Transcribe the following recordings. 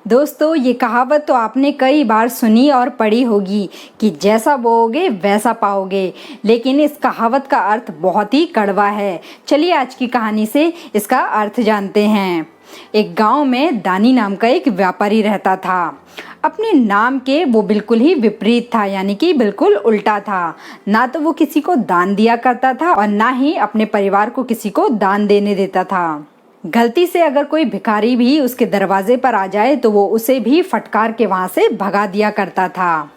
दोस्तों, ये कहावत तो आपने कई बार सुनी और पढ़ी होगी कि जैसा बोओगे वैसा पाओगे। लेकिन इस कहावत का अर्थ बहुत ही कड़वा है। चलिए आज की कहानी से इसका अर्थ जानते हैं। एक गांव में दानी नाम का एक व्यापारी रहता था। अपने नाम के वो बिल्कुल ही विपरीत था, यानी कि बिल्कुल उल्टा था। ना तो वो किसी को दान दिया करता था और ना ही अपने परिवार को किसी को दान देने देता था। गलती से अगर कोई भिखारी भी उसके दरवाजे पर आ जाए तो वो उसे भी फटकार के वहाँ से भगा दिया करता था।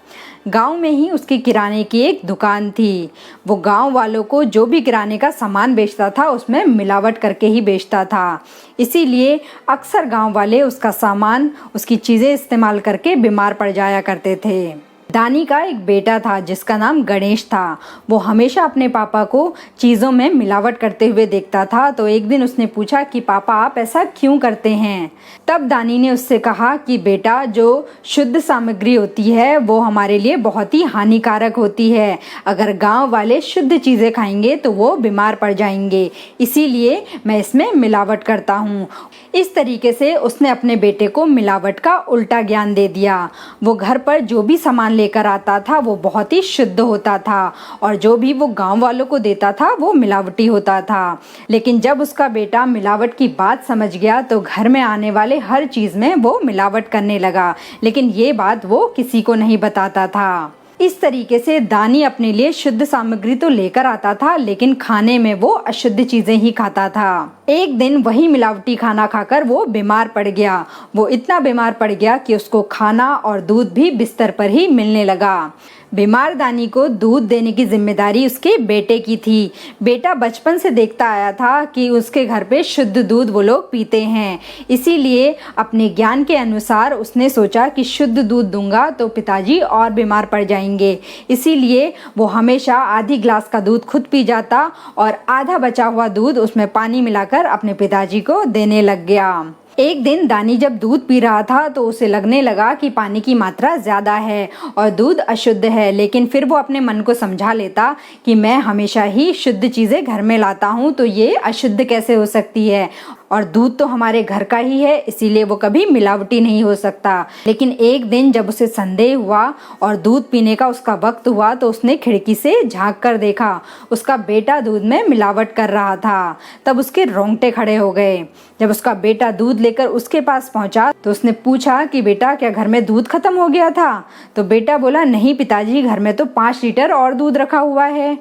गांव में ही उसके किराने की एक दुकान थी। वो गांव वालों को जो भी किराने का सामान बेचता था उसमें मिलावट करके ही बेचता था। इसीलिए अक्सर गांव वाले उसका सामान, उसकी चीज़ें इस्तेमाल करके बीमार पड़ जाया करते थे। दानी का एक बेटा था जिसका नाम गणेश था। वो हमेशा अपने पापा को चीज़ों में मिलावट करते हुए देखता था। तो एक दिन उसने पूछा कि पापा, आप ऐसा क्यों करते हैं? तब दानी ने उससे कहा कि बेटा, जो शुद्ध सामग्री होती है वो हमारे लिए बहुत ही हानिकारक होती है। अगर गांव वाले शुद्ध चीज़ें खाएंगे तो वो बीमार पड़ जाएंगे, इसीलिए मैं इसमें मिलावट करता हूँ। इस तरीके से उसने अपने बेटे को मिलावट का उल्टा ज्ञान दे दिया। वो घर पर जो भी सामान लेकर आता था वो बहुत ही शुद्ध होता था और जो भी वो गांव वालों को देता था वो मिलावटी होता था। लेकिन जब उसका बेटा मिलावट की बात समझ गया तो घर में आने वाले हर चीज़ में वो मिलावट करने लगा, लेकिन ये बात वो किसी को नहीं बताता था। इस तरीके से दानी अपने लिए शुद्ध सामग्री तो लेकर आता था, लेकिन खाने में वो अशुद्ध चीजें ही खाता था। एक दिन वही मिलावटी खाना खाकर वो बीमार पड़ गया। वो इतना बीमार पड़ गया कि उसको खाना और दूध भी बिस्तर पर ही मिलने लगा। बीमार दानी को दूध देने की जिम्मेदारी उसके बेटे की थी। बेटा बचपन से देखता आया था कि उसके घर पे शुद्ध दूध वो लोग पीते हैं, इसीलिए अपने ज्ञान के अनुसार उसने सोचा कि शुद्ध दूध दूंगा तो पिताजी और बीमार पड़ जाएंगे। इसीलिए वो हमेशा आधी ग्लास का दूध खुद पी जाता और आधा बचा हुआ दूध उसमें पानी मिलाकर अपने पिताजी को देने लग गया। एक दिन दानी जब दूध पी रहा था तो उसे लगने लगा कि पानी की मात्रा ज़्यादा है और दूध अशुद्ध है, लेकिन फिर वो अपने मन को समझा लेता कि मैं हमेशा ही शुद्ध चीज़ें घर में लाता हूँ, तो ये अशुद्ध कैसे हो सकती है, और दूध तो हमारे घर का ही है, इसीलिए वो कभी मिलावटी नहीं हो सकता। लेकिन एक दिन जब उसे संदेह हुआ और दूध पीने का उसका वक्त हुआ तो उसने खिड़की से झांक कर देखा। उसका बेटा दूध में मिलावट कर रहा था। तब उसके रोंगटे खड़े हो गए। जब उसका बेटा दूध लेकर उसके पास पहुंचा तो उसने पूछा कि बेटा, क्या घर में दूध खत्म हो गया था? तो बेटा बोला, नहीं पिताजी, घर में तो 5 लीटर और दूध रखा हुआ है।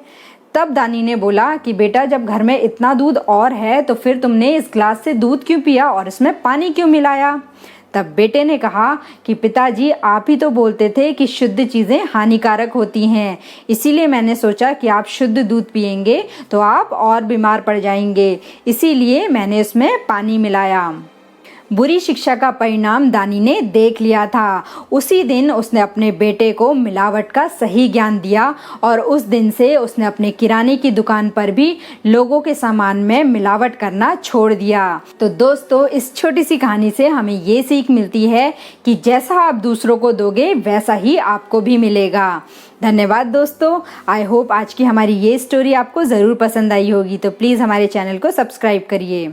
तब दानी ने बोला कि बेटा, जब घर में इतना दूध और है तो फिर तुमने इस ग्लास से दूध क्यों पिया और इसमें पानी क्यों मिलाया? तब बेटे ने कहा कि पिताजी, आप ही तो बोलते थे कि शुद्ध चीज़ें हानिकारक होती हैं, इसीलिए मैंने सोचा कि आप शुद्ध दूध पिएंगे तो आप और बीमार पड़ जाएंगे, इसीलिए मैंने इसमें पानी मिलाया। बुरी शिक्षा का परिणाम दानी ने देख लिया था। उसी दिन उसने अपने बेटे को मिलावट का सही ज्ञान दिया और उस दिन से उसने अपने किराने की दुकान पर भी लोगों के सामान में मिलावट करना छोड़ दिया। तो दोस्तों, इस छोटी सी कहानी से हमें ये सीख मिलती है कि जैसा आप दूसरों को दोगे वैसा ही आपको भी मिलेगा। धन्यवाद दोस्तों। आई होप आज की हमारी ये स्टोरी आपको ज़रूर पसंद आई होगी। तो प्लीज़ हमारे चैनल को सब्सक्राइब करिए।